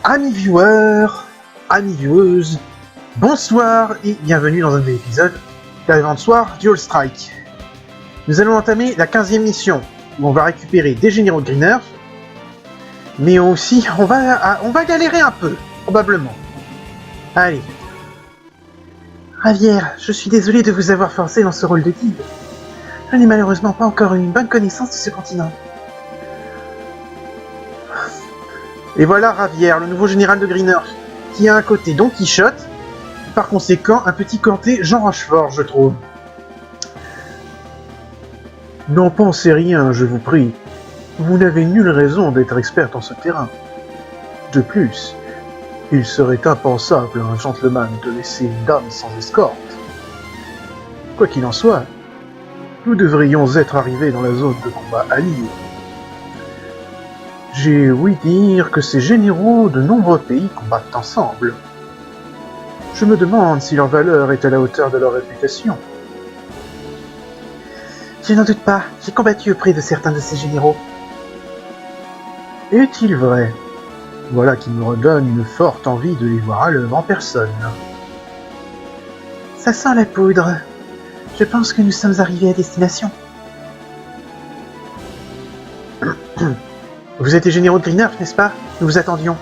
Amis viewers, amis vieweuses, bonsoir et bienvenue dans un nouvel épisode d'Adventure Dual Strike. Nous allons entamer la 15e mission où on va récupérer des généraux de Green Earth, mais aussi on va galérer un peu, probablement. Allez. Javier, je suis désolé de vous avoir forcé dans ce rôle de guide. Je n'ai malheureusement pas encore une bonne connaissance de ce continent. Et voilà Javier, le nouveau général de Green Earth, qui a un côté Don Quichotte, et par conséquent un petit côté Jean Rochefort, je trouve. N'en pensez rien, je vous prie. Vous n'avez nulle raison d'être experte en ce terrain. De plus, il serait impensable à un gentleman de laisser une dame sans escorte. Quoi qu'il en soit, nous devrions être arrivés dans la zone de combat alliée. J'ai ouï dire que ces généraux de nombreux pays combattent ensemble. Je me demande si leur valeur est à la hauteur de leur réputation. Je n'en doute pas, j'ai combattu auprès de certains de ces généraux. Est-il vrai? Voilà qui me redonne une forte envie de les voir à l'œuvre en personne. Ça sent la poudre. Je pense que nous sommes arrivés à destination. Vous êtes les généraux de Green Earth, n'est-ce pas? Nous vous attendions.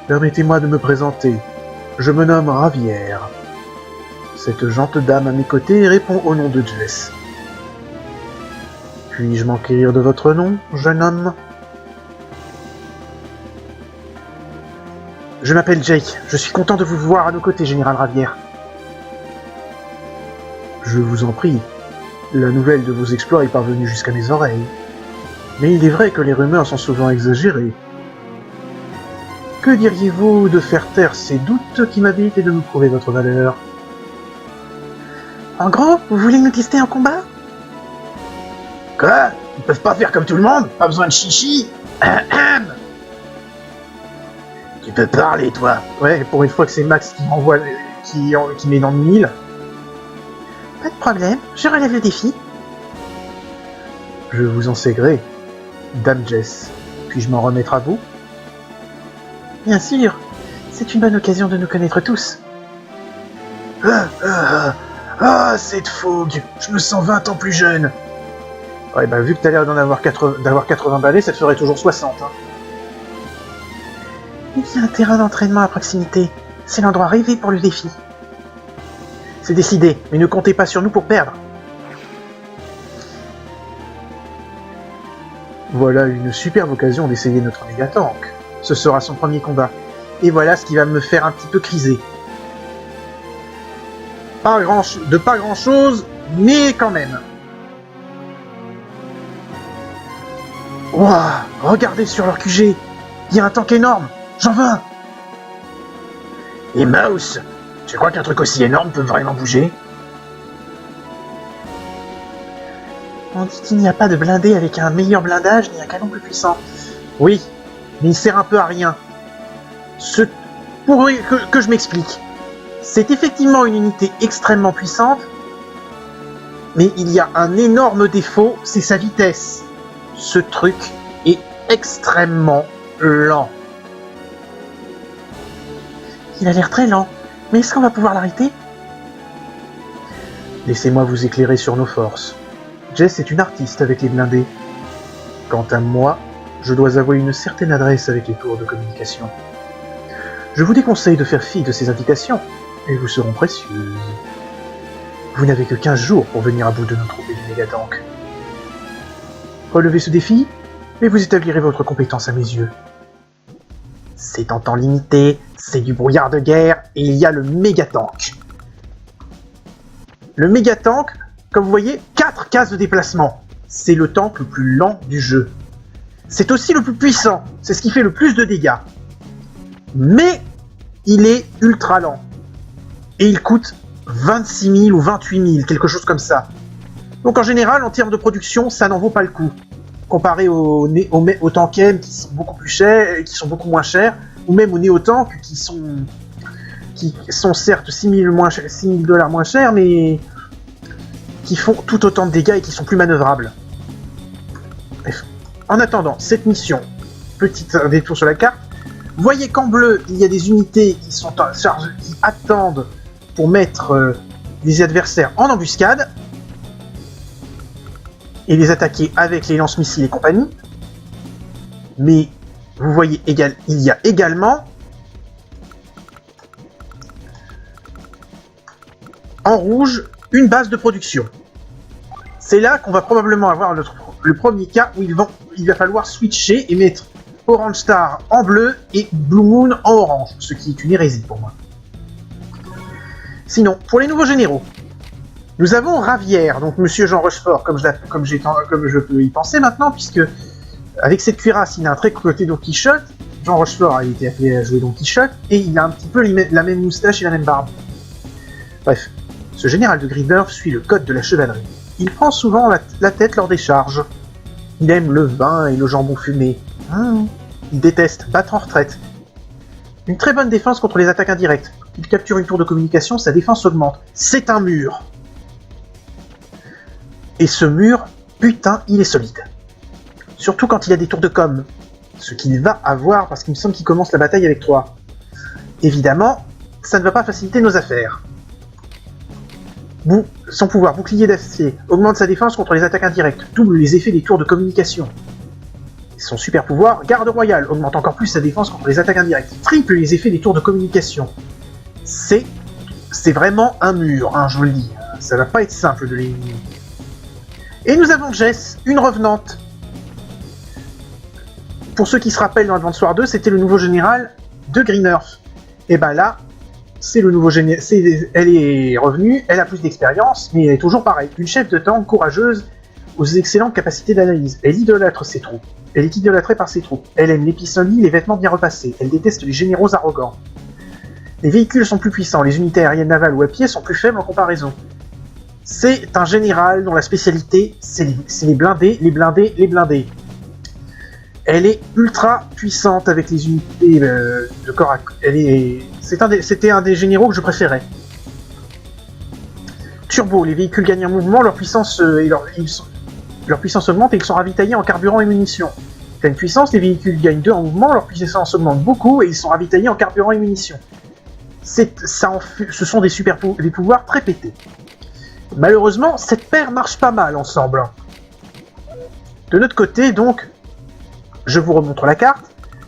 Permettez-moi de me présenter. Je me nomme Javier. Cette gentille dame à mes côtés répond au nom de Jess. Puis-je m'enquérir de votre nom, jeune homme? Je m'appelle Jake. Je suis content de vous voir à nos côtés, général Javier. Je vous en prie. La nouvelle de vos exploits est parvenue jusqu'à mes oreilles. Mais il est vrai que les rumeurs sont souvent exagérées. Que diriez-vous de faire taire ces doutes qui m'habitent et de nous prouver votre valeur? En gros, vous voulez nous tester en combat? Quoi? Ils peuvent pas faire comme tout le monde? Pas besoin de chichi? Tu peux parler, toi? Ouais, pour une fois que c'est Max qui m'envoie, qui met dans le mille. Pas de problème, je relève le défi. Je vous en sais gré. Dame Jess, puis-je m'en remettre à vous? Bien sûr, c'est une bonne occasion de nous connaître tous. Cette fougue, je me sens 20 ans plus jeune. Ouais, bah vu que t'as l'air d'avoir 80 balais, ça te ferait toujours 60. Hein. Il y a un terrain d'entraînement à proximité. C'est l'endroit rêvé pour le défi. C'est décidé, mais ne comptez pas sur nous pour perdre. Voilà une superbe occasion d'essayer notre méga-tank. Ce sera son premier combat. Et voilà ce qui va me faire un petit peu criser. Pas grand chose, mais quand même. Wouah, regardez sur leur QG. Il y a un tank énorme. J'en veux un. Et Mouse, tu crois qu'un truc aussi énorme peut vraiment bouger? On dit qu'il n'y a pas de blindé avec un meilleur blindage ni un canon plus puissant. Oui, mais il sert un peu à rien. Pour que je m'explique. C'est effectivement une unité extrêmement puissante, mais il y a un énorme défaut, c'est sa vitesse. Ce truc est extrêmement lent. Il a l'air très lent, mais est-ce qu'on va pouvoir l'arrêter? Laissez-moi vous éclairer sur nos forces. Jess est une artiste avec les blindés. Quant à moi, je dois avouer une certaine adresse avec les tours de communication. Je vous déconseille de faire fi de ces indications, elles vous seront précieuses. Vous n'avez que 15 jours pour venir à bout de nos troupes et du méga-tank. Relevez ce défi, et vous établirez votre compétence à mes yeux. C'est en temps limité, c'est du brouillard de guerre, et il y a le méga-tank. Le méga-tank, comme vous voyez, 4 cases de déplacement. C'est le tank le plus lent du jeu. C'est aussi le plus puissant, c'est ce qui fait le plus de dégâts. Mais il est ultra lent. Et il coûte 26 000 ou 28 000, quelque chose comme ça. Donc en général, en termes de production, ça n'en vaut pas le coup. Comparé aux tanks M qui sont beaucoup plus chers, qui sont beaucoup moins chers, ou même aux néo-tanks qui sont certes 6 000 $ moins chers, mais qui font tout autant de dégâts et qui sont plus manœuvrables. Bref. En attendant, cette mission, petit détour sur la carte, Vous voyez qu'en bleu, il y a des unités qui sont en charge, qui attendent pour mettre les adversaires en embuscade et les attaquer avec les lance-missiles et compagnie. Mais vous voyez, il y a également en rouge une base de production. C'est là qu'on va probablement avoir le premier cas où il va falloir switcher et mettre Orange Star en bleu et Blue Moon en orange, ce qui est une hérésie pour moi. Sinon, pour les nouveaux généraux, nous avons Ravière, donc Monsieur Jean Rochefort, comme je peux y penser maintenant, puisque avec cette cuirasse, il a un très côté Don Quichotte. Jean Rochefort a été appelé à jouer Don Quichotte, et il a un petit peu la même moustache et la même barbe. Bref, ce général de Greenberg suit le code de la chevalerie. Il prend souvent la tête lors des charges. Il aime le vin et le jambon fumé. Il déteste battre en retraite. Une très bonne défense contre les attaques indirectes. Il capture une tour de communication, sa défense augmente. C'est un mur. Et ce mur, putain, il est solide. Surtout quand il y a des tours de com. Ce qu'il va avoir, parce qu'il me semble qu'il commence la bataille avec 3. Évidemment, ça ne va pas faciliter nos affaires. Son pouvoir bouclier d'acier augmente sa défense contre les attaques indirectes, double les effets des tours de communication. Son super pouvoir, garde royale, augmente encore plus sa défense contre les attaques indirectes, triple les effets des tours de communication. C'est vraiment un mur, hein, je vous le dis. Ça va pas être simple de l'éliminer. Et nous avons Jess, une revenante. Pour ceux qui se rappellent dans Advance War 2, c'était le nouveau général de Green Earth. Et ben là, c'est le nouveau général. Elle est revenue, elle a plus d'expérience, mais elle est toujours pareille. Une chef de tank courageuse aux excellentes capacités d'analyse. Elle idolâtre ses troupes. Elle est idolâtrée par ses troupes. Elle aime l'épisonie, les vêtements bien repassés. Elle déteste les généraux arrogants. Les véhicules sont plus puissants, les unités aériennes navales ou à pied sont plus faibles en comparaison. C'est un général dont la spécialité, c'est les blindés, les blindés, les blindés. Elle est ultra puissante avec les unités de corps à corps. C'était un des généraux que je préférais. Turbo, les véhicules gagnent en mouvement, leur puissance augmente et ils sont ravitaillés en carburant et munitions. Pleine puissance, les véhicules gagnent 2 en mouvement, leur puissance augmente beaucoup et ils sont ravitaillés en carburant et munitions. Ce sont des pouvoirs très pétés. Malheureusement, cette paire marche pas mal ensemble. De notre côté, donc, je vous remontre la carte.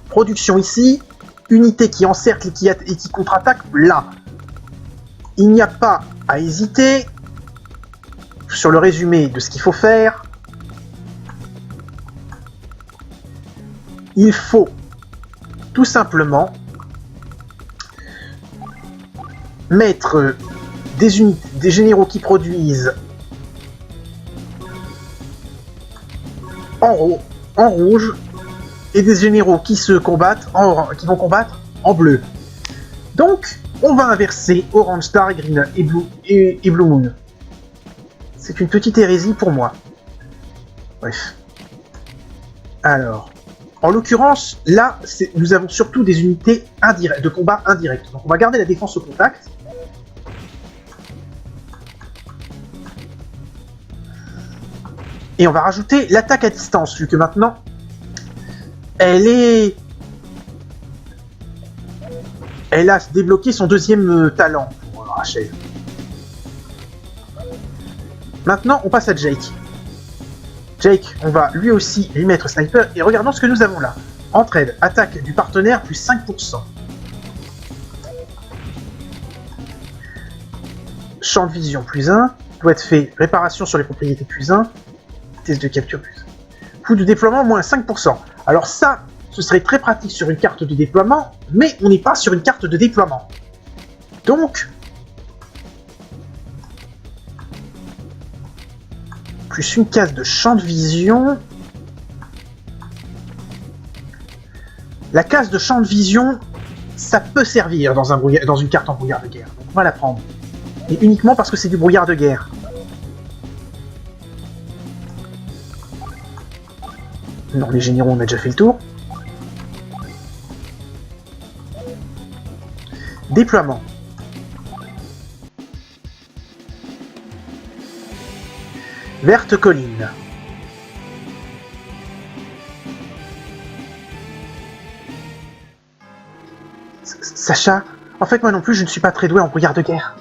Production ici, unité qui encercle et qui contre-attaque là. Il n'y a pas à hésiter sur le résumé de ce qu'il faut faire. Il faut tout simplement mettre des généraux qui produisent en rouge et des généraux qui vont combattre en bleu. Donc, on va inverser Orange Star et Blue Moon. C'est une petite hérésie pour moi. Bref. Alors, en l'occurrence, là, nous avons surtout des unités de combat indirect. Donc on va garder la défense au contact. Et on va rajouter l'attaque à distance, vu que maintenant, elle a débloqué son deuxième talent pour Rachel. Maintenant, on passe à Jake. Jake, on va lui aussi lui mettre sniper, et regardons ce que nous avons là. Entraide, attaque du partenaire, plus 5%. Champ de vision, plus 1. Doit être fait, réparation sur les propriétés, plus 1. Test de capture, plus 1. Coût de déploiement, moins 5%. Alors ça, ce serait très pratique sur une carte de déploiement, mais on n'est pas sur une carte de déploiement. Donc, plus une case de champ de vision. La case de champ de vision, ça peut servir dans une carte en brouillard de guerre. Donc on va la prendre. Et uniquement parce que c'est du brouillard de guerre. Non, les généraux, on a déjà fait le tour. Déploiement. Verte colline. Sacha, en fait moi non plus je ne suis pas très doué en brouillard de guerre.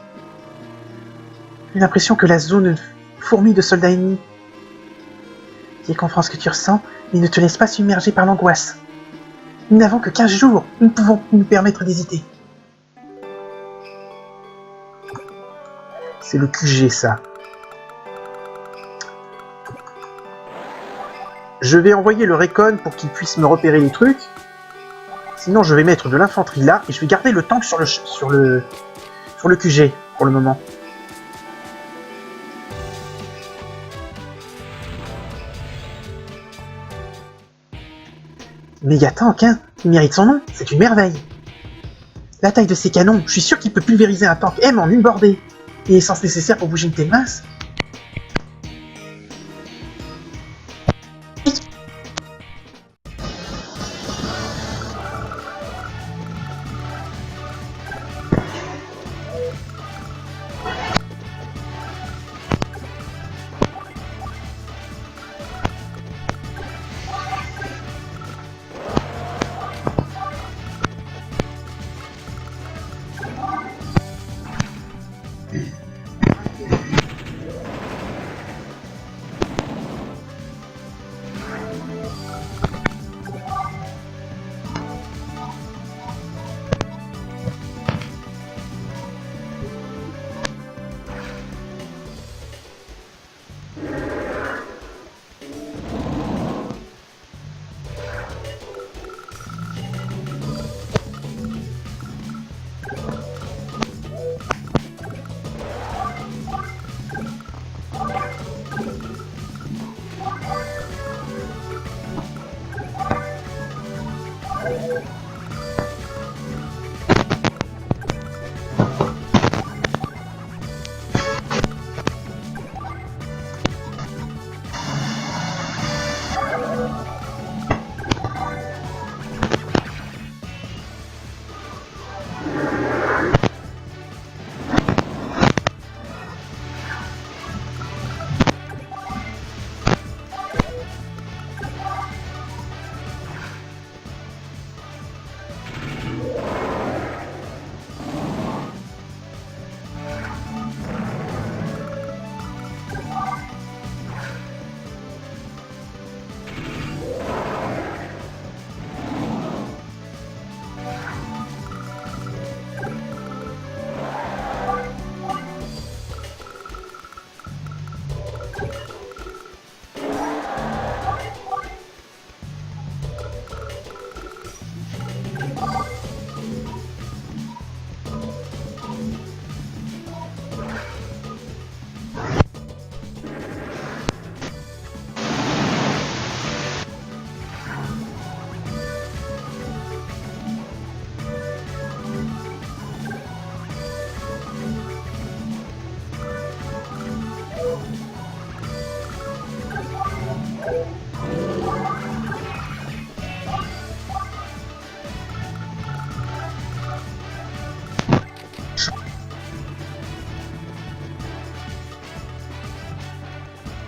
J'ai l'impression que la zone fourmille de soldats ennemis. Je comprends ce que tu ressens, mais ne te laisse pas submerger par l'angoisse. Nous n'avons que 15 jours, nous ne pouvons nous permettre d'hésiter. C'est le QG ça. Je vais envoyer le Recon pour qu'il puisse me repérer les trucs. Sinon je vais mettre de l'infanterie là et je vais garder le tank sur le QG pour le moment. Mégatank, hein, il mérite son nom, c'est une merveille. La taille de ces canons, je suis sûr qu'il peut pulvériser un tank M en une bordée. Et l'essence nécessaire pour bouger une telle masse.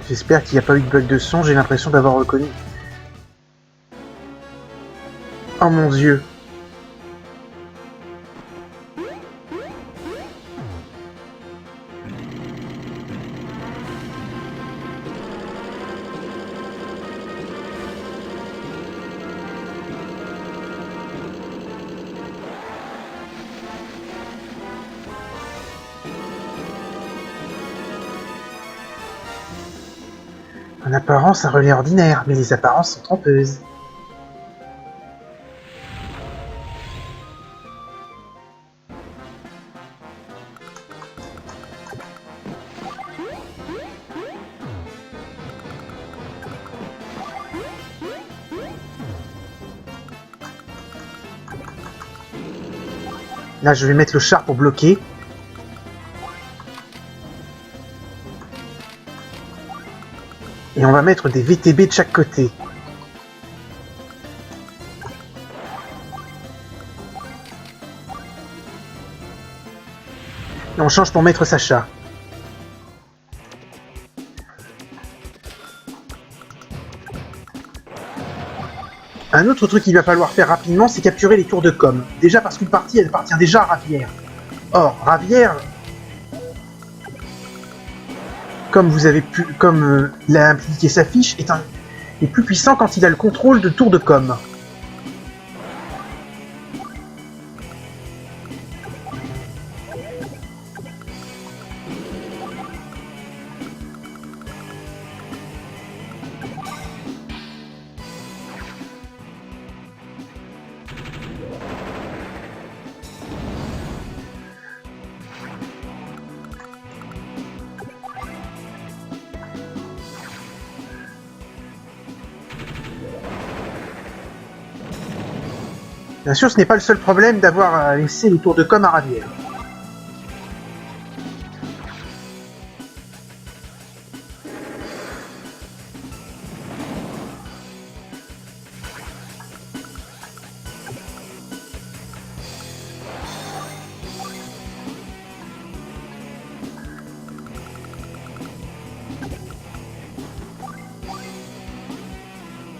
J'espère qu'il n'y a pas eu de bug de son, j'ai l'impression d'avoir reconnu. Oh mon Dieu. En apparence, un relais ordinaire, mais les apparences sont trompeuses. Là, je vais mettre le char pour bloquer. Et on va mettre des VTB de chaque côté. Et on change pour mettre Sacha. Un autre truc qu'il va falloir faire rapidement, c'est capturer les tours de com. Déjà parce qu'une partie, elle appartient déjà à Ravière. Or, Ravière, comme l'a impliqué sa fiche, est plus puissant quand il a le contrôle de tours de com. Bien sûr, ce n'est pas le seul problème d'avoir laissé les tours de com à Ravière.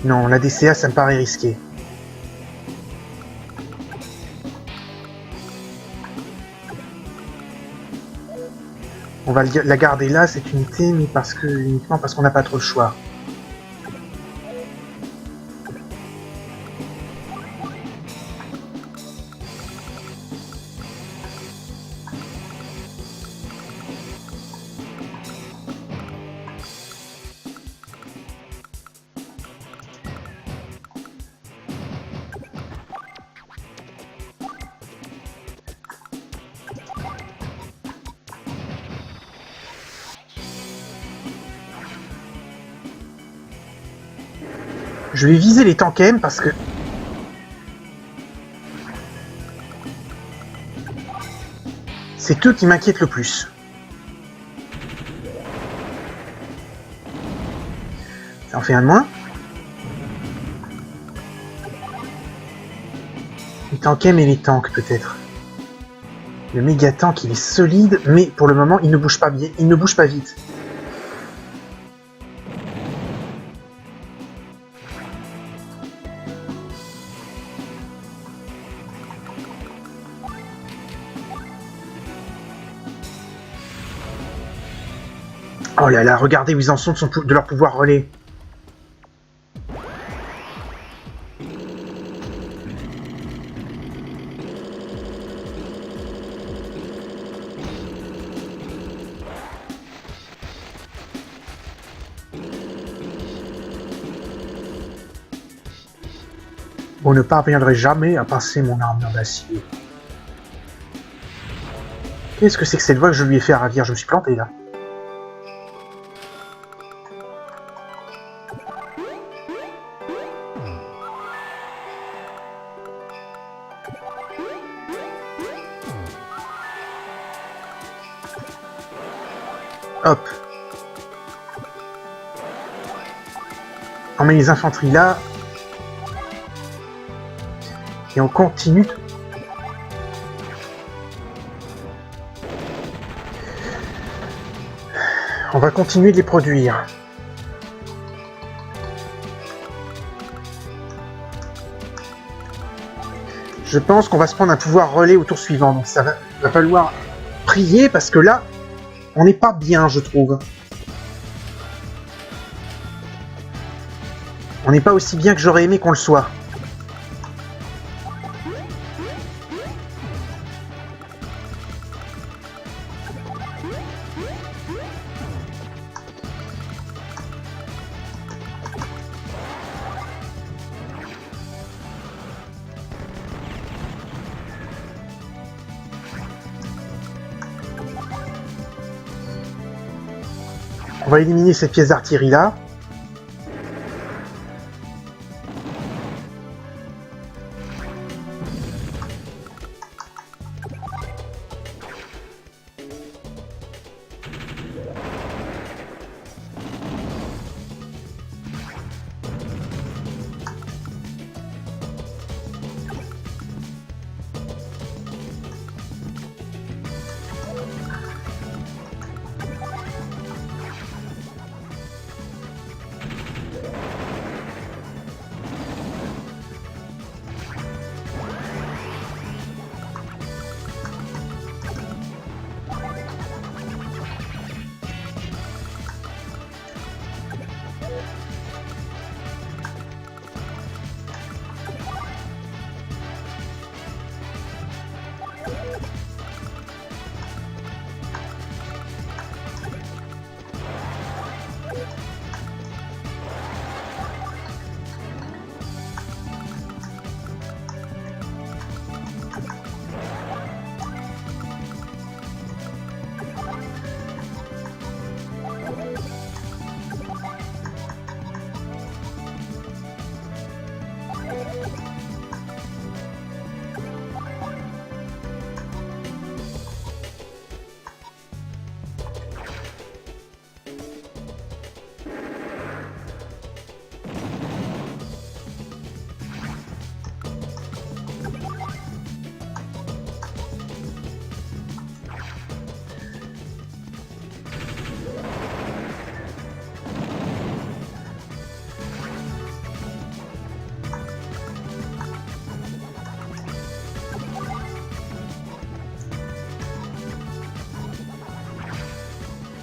Non, la DCA, ça me paraît risqué. On va la garder là, cette unité, mais uniquement parce qu'on n'a pas trop le choix. Je vais viser les tanks M parce que... c'est eux qui m'inquiètent le plus. Ça en fait un de moins. Les tanks M et les tanks peut-être. Le méga tank il est solide, mais pour le moment il ne bouge pas bien, il ne bouge pas vite. Oh là là, regardez où ils en sont de leur pouvoir relais. Vous ne parviendrez jamais à passer mon armure d'acier. Qu'est-ce que c'est que cette voix que je lui ai fait à Ravière? Je me suis planté là. Hop. On met les infanteries là. Et on continue. On va continuer de les produire. Je pense qu'on va se prendre un pouvoir relais au tour suivant. Donc ça va falloir prier parce que là, on n'est pas bien, je trouve. On n'est pas aussi bien que j'aurais aimé qu'on le soit. On va éliminer cette pièce d'artillerie là.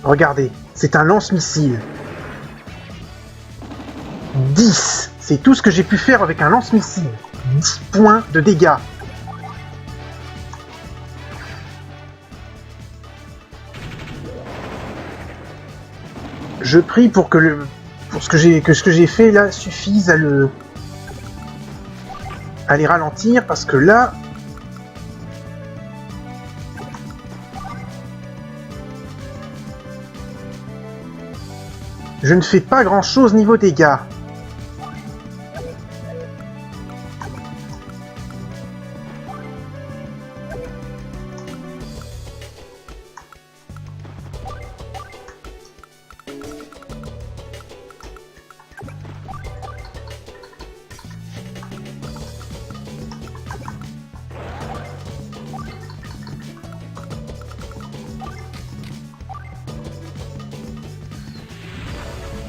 Regardez, c'est un lance-missile. 10. C'est tout ce que j'ai pu faire avec un lance-missile. 10 points de dégâts. Je prie pour que ce que j'ai fait là suffise à les ralentir, parce que là, je ne fais pas grand chose niveau dégâts.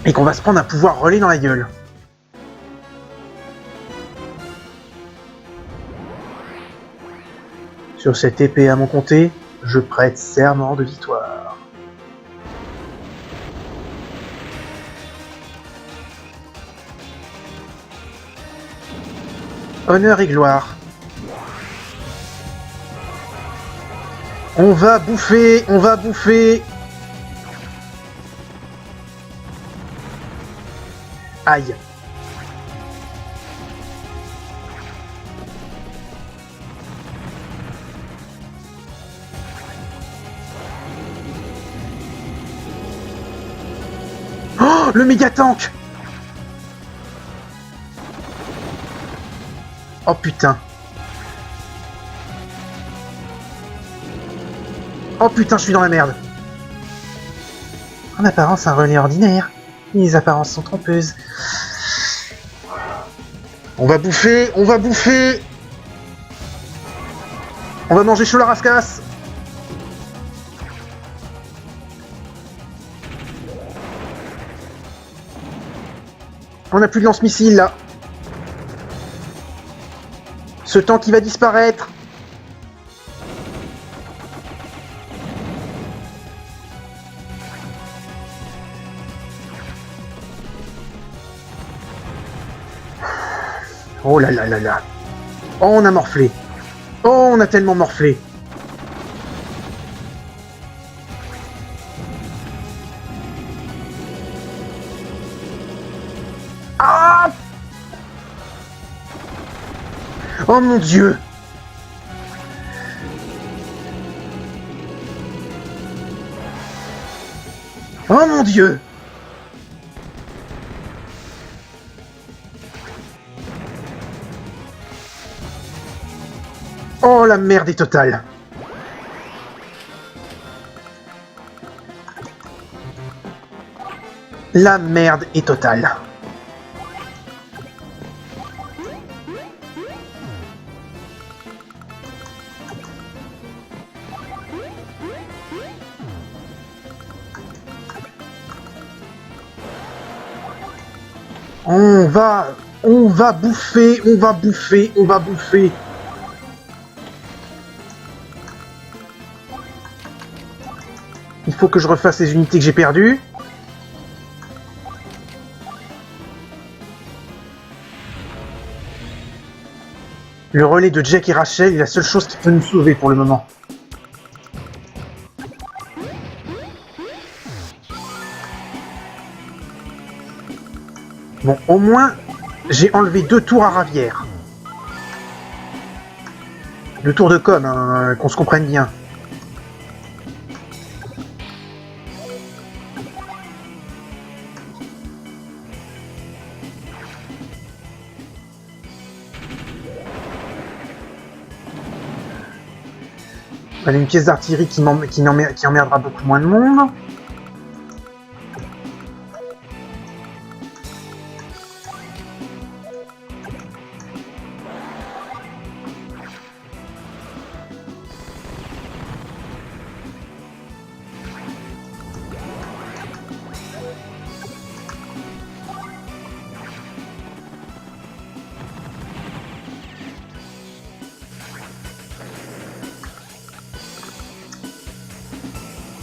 Et qu'on va se prendre un pouvoir relais dans la gueule. Sur cette épée à mon comté, je prête serment de victoire. Honneur et gloire. On va bouffer, on va bouffer. Aïe. Oh, le méga tank. Oh putain. Oh putain, je suis dans la merde. En apparence, un relais ordinaire. Les apparences sont trompeuses. On va bouffer, on va bouffer. On va manger chaud la rascasse. On n'a plus de lance-missile là. Ce tank qui va disparaître. Oh là là là là. Oh, on a morflé. Oh, on a tellement morflé. Ah! Oh mon Dieu! Oh mon Dieu! Oh la merde est totale! La merde est totale. On va bouffer, on va bouffer, on va bouffer. Il faut que je refasse les unités que j'ai perdues. Le relais de Jack et Rachel est la seule chose qui peut nous sauver pour le moment. Bon, au moins, j'ai enlevé 2 tours à Ravière. 2 tours de com, hein, qu'on se comprenne bien. Voilà une pièce d'artillerie qui emmerdera beaucoup moins de monde.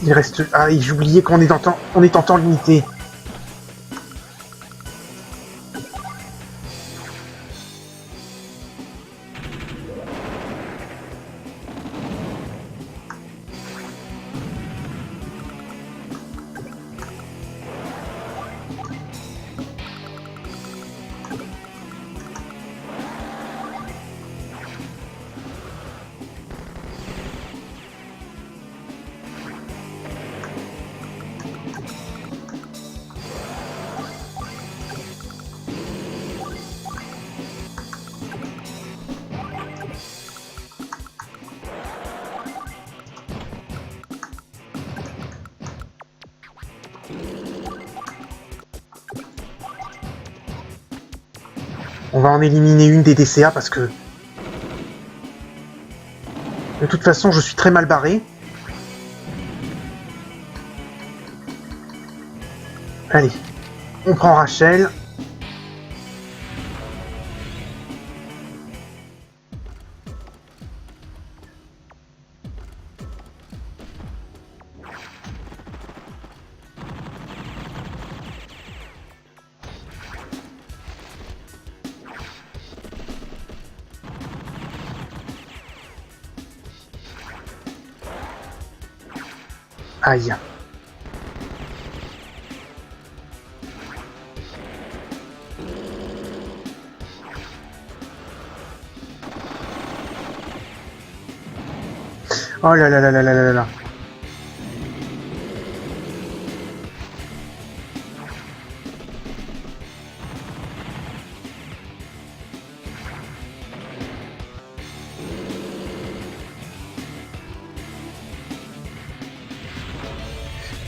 Il reste... Ah, j'ai oublié qu'on est on est en temps limité. On va en éliminer une des DCA parce que... De toute façon, je suis très mal barré. Allez, on prend Rachel. Aïe. Oh là là là là là là là.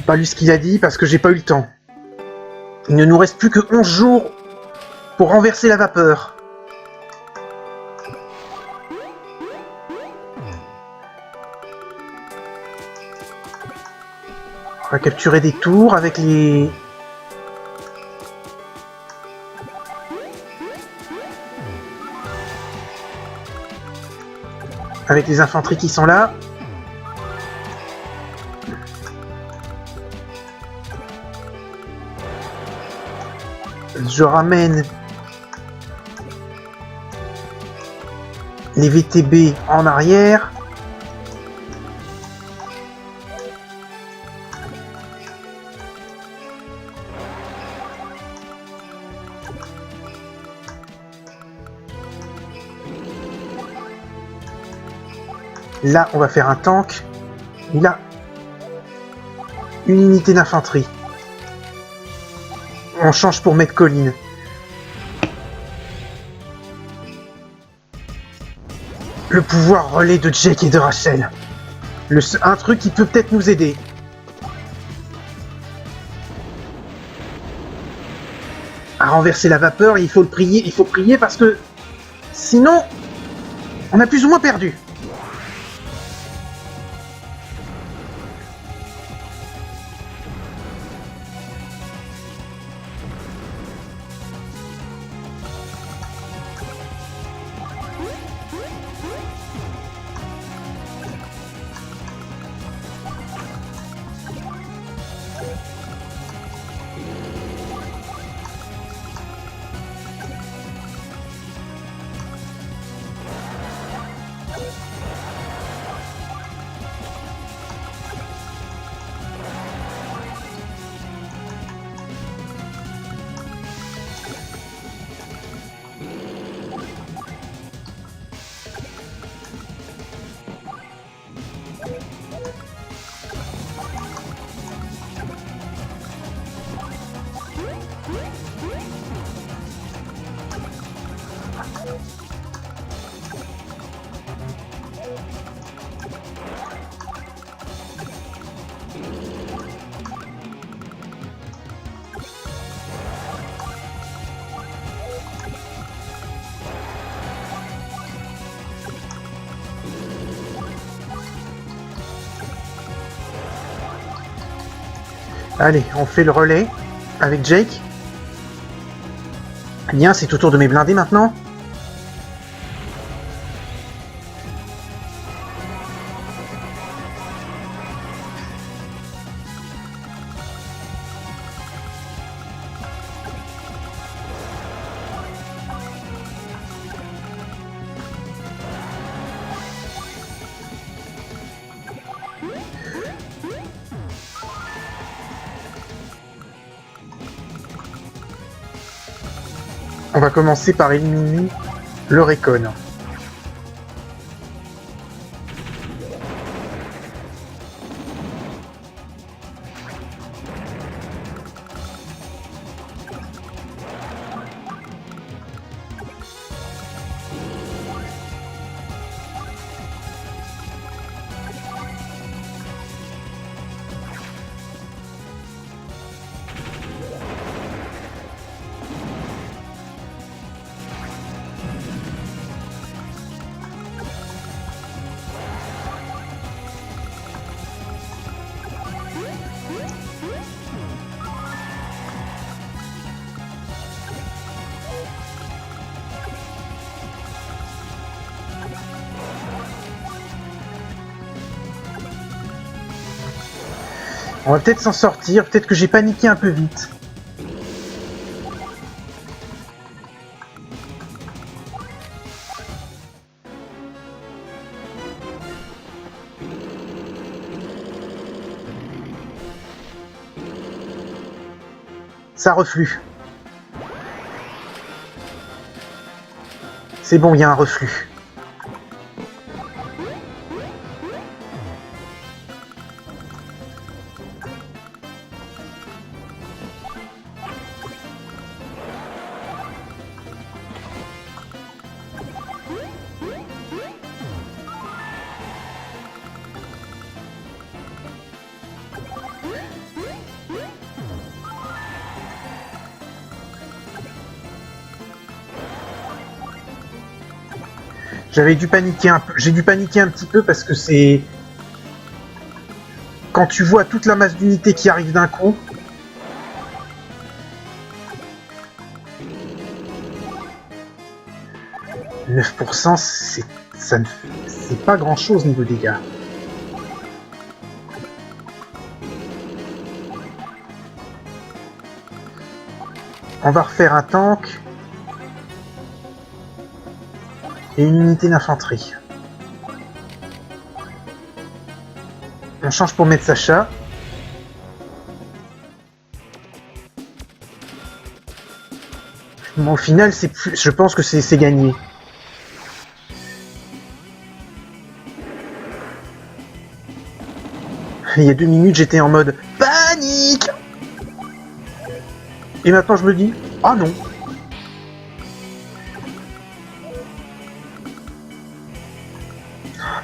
Pas lu ce qu'il a dit parce que j'ai pas eu le temps. Il ne nous reste plus que 11 jours pour renverser la vapeur. On va capturer des tours avec les... Avec les infanteries qui sont là. Je ramène les VTB en arrière. Là, on va faire un tank. Et là, une unité d'infanterie. On change pour mettre Colline. Le pouvoir relais de Jake et de Rachel. Un truc qui peut peut-être nous aider. À renverser la vapeur, il faut prier parce que sinon, on a plus ou moins perdu. Allez, on fait le relais avec Jake. Bien, c'est au tour de mes blindés maintenant. On va commencer par éliminer le Recon. On va peut-être s'en sortir, peut-être que j'ai paniqué un peu vite. Ça reflue. C'est bon, il y a un reflux. J'avais dû paniquer un peu. J'ai dû paniquer un petit peu parce que c'est... Quand tu vois toute la masse d'unités qui arrive d'un coup... « 9%, c'est pas grand-chose niveau dégâts. On va refaire un tank. Et une unité d'infanterie. On change pour mettre Sacha. Bon, au final, je pense que c'est gagné. Il y a 2 minutes, j'étais en mode panique. Et maintenant, je me dis, ah non.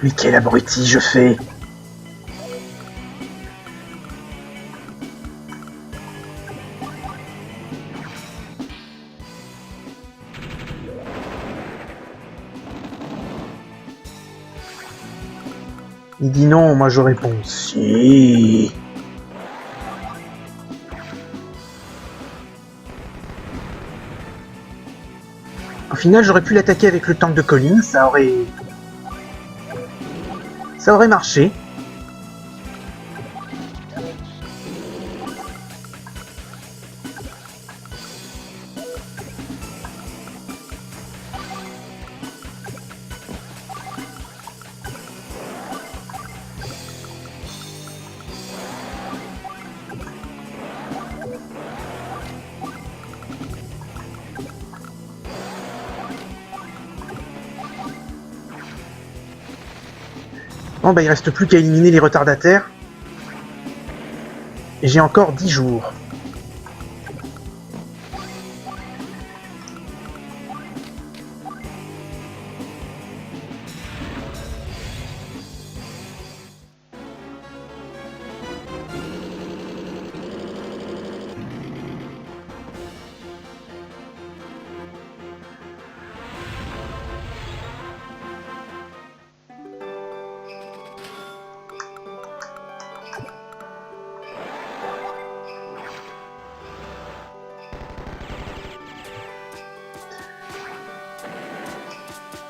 Mais quel abruti je fais! Il dit non, moi je réponds si. Au final, j'aurais pu l'attaquer avec le tank de Colin, ça aurait marché. Bon bah il reste plus qu'à éliminer les retardataires. Et j'ai encore 10 jours.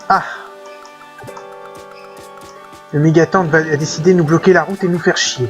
Ah! Le mégatank a décidé de nous bloquer la route et de nous faire chier.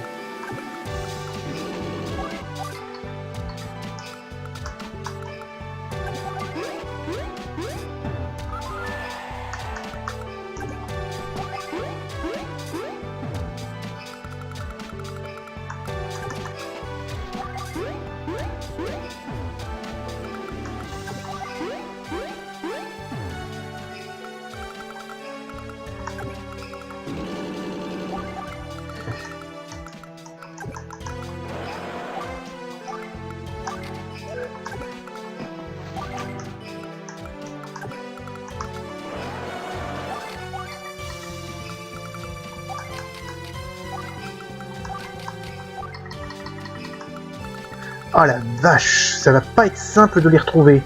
Oh la vache, ça va pas être simple de les retrouver.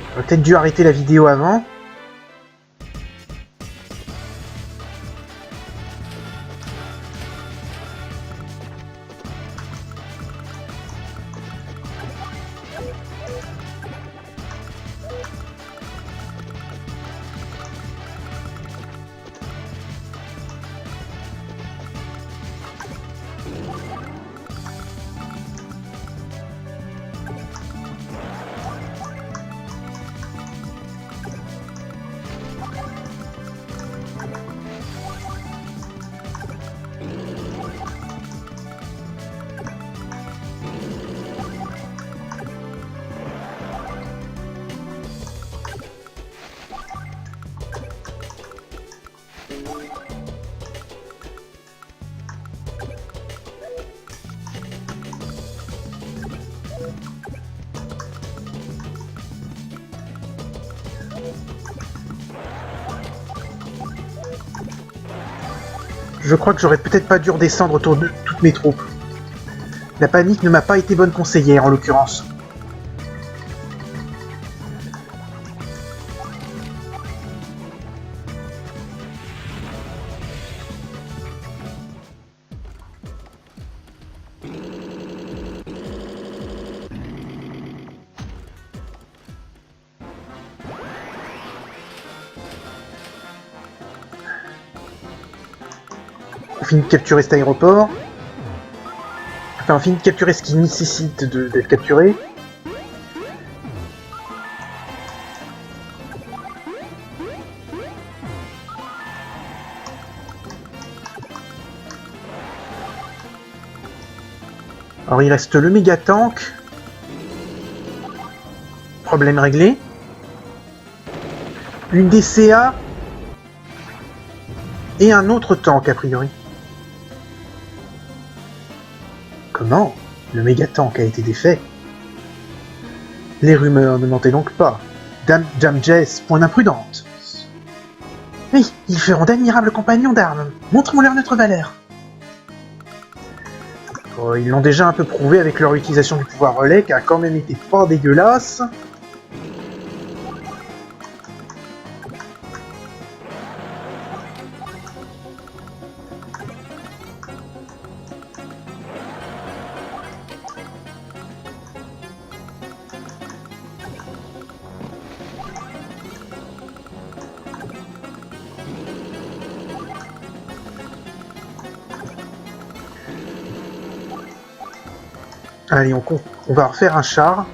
J'aurais peut-être dû arrêter la vidéo avant. Je crois que j'aurais peut-être pas dû redescendre autour de toutes mes troupes. La panique ne m'a pas été bonne conseillère en l'occurrence. On finit de capturer cet aéroport. Enfin, on finit de capturer ce qui nécessite d'être capturé. Alors il reste le méga tank. Problème réglé. Une DCA. Et un autre tank a priori. Comment? Le méga tank a été défait. Les rumeurs ne mentaient donc pas. Dame Jess, point d'imprudente. Oui, ils feront d'admirables compagnons d'armes. Montrons-leur notre valeur. Oh, ils l'ont déjà un peu prouvé avec leur utilisation du pouvoir relais, qui a quand même été pas dégueulasse. Allez, on va refaire un char.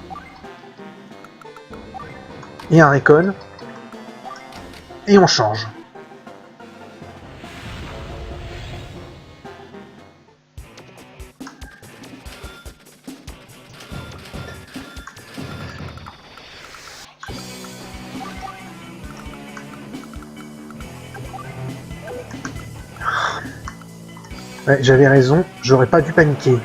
Et un recon. Et on change. Ouais, j'avais raison, j'aurais pas dû paniquer.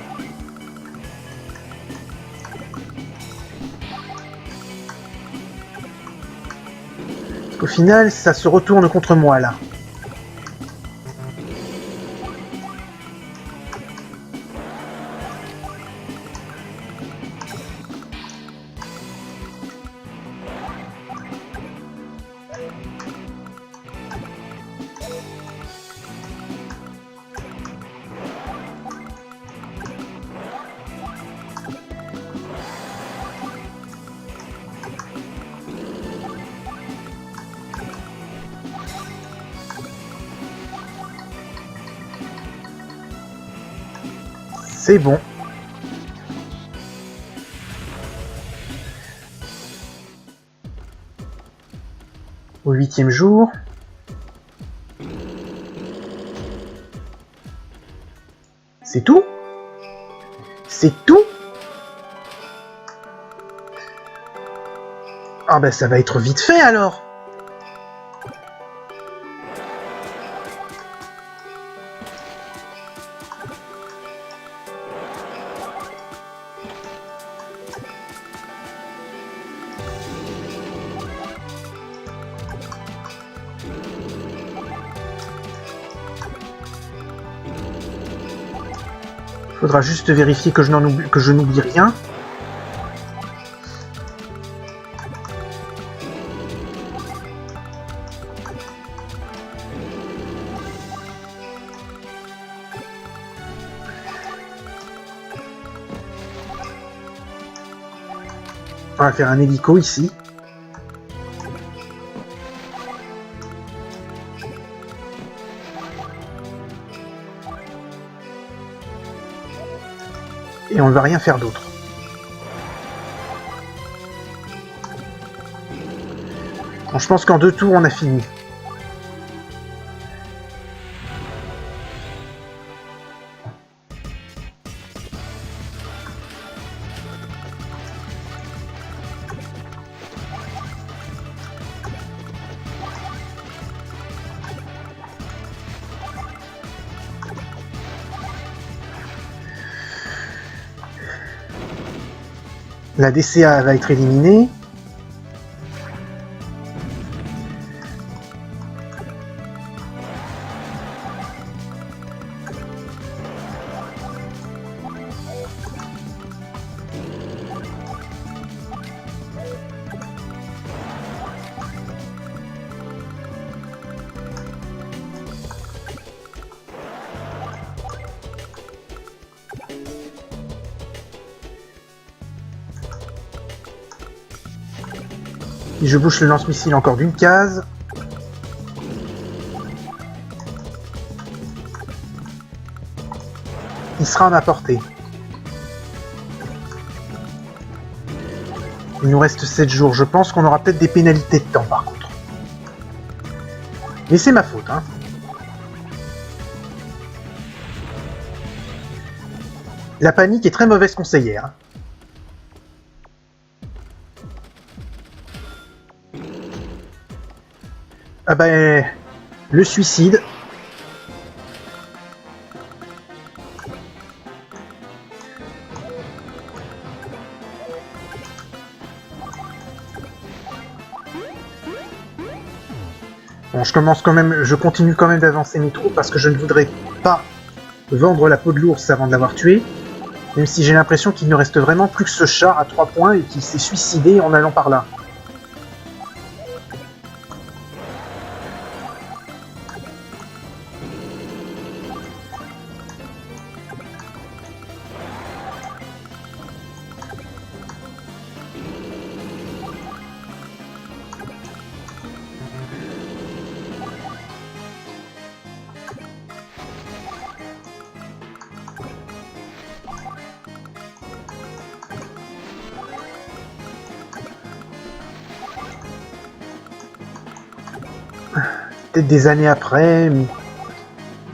Au final, ça se retourne contre moi, là. C'est bon. Au 8e jour. C'est tout? C'est tout? Ah ben ça va être vite fait alors. Faudra juste vérifier que je n'oublie rien. On va faire un hélico ici. Et on ne va rien faire d'autre. Bon, je pense qu'en 2 tours, on a fini. La DCA va être éliminée. Et je bouche le lance-missile encore d'une case. Il sera à ma portée. Il nous reste 7 jours. Je pense qu'on aura peut-être des pénalités de temps par contre. Mais c'est ma faute, hein. La panique est très mauvaise conseillère. Ah ben, le suicide. Bon, je continue quand même d'avancer mes troupes parce que je ne voudrais pas vendre la peau de l'ours avant de l'avoir tué. Même si j'ai l'impression qu'il ne reste vraiment plus que ce char à 3 points et qu'il s'est suicidé en allant par là. Peut-être des années après. Mais...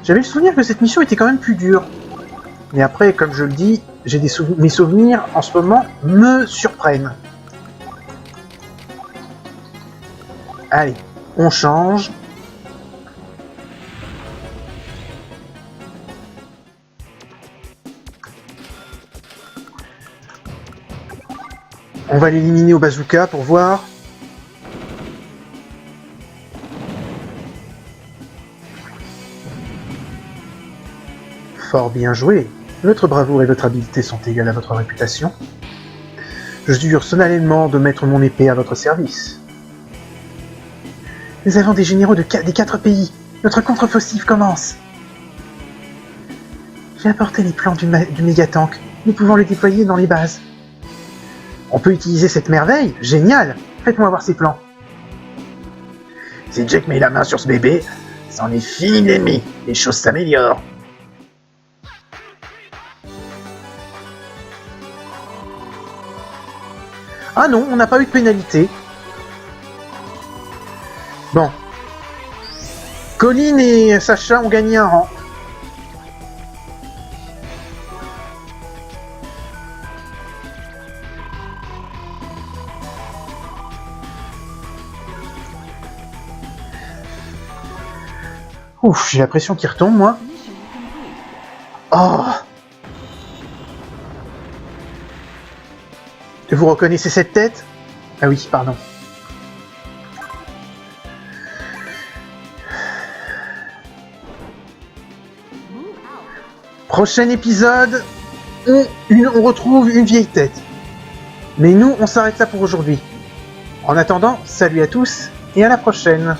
j'avais le souvenir que cette mission était quand même plus dure. Mais après, comme je le dis, mes souvenirs en ce moment me surprennent. Allez, on change. On va l'éliminer au bazooka pour voir. Fort bien joué. Votre bravoure et votre habileté sont égales à votre réputation. Je jure solennellement de mettre mon épée à votre service. Nous avons des généraux des 4 pays. Notre contre-offensive commence. J'ai apporté les plans du méga-tank. Nous pouvons le déployer dans les bases. On peut utiliser cette merveille? Génial! Faites-moi voir ces plans. Si Jack met la main sur ce bébé, c'en est fini l'ennemi. Les choses s'améliorent. Ah non, on n'a pas eu de pénalité. Bon. Colin et Sacha ont gagné un rang. Ouf, j'ai la pression qui retombe, moi. Oh! Vous reconnaissez cette tête? Ah oui, pardon. Prochain épisode, on retrouve une vieille tête. Mais nous, on s'arrête là pour aujourd'hui. En attendant, salut à tous et à la prochaine.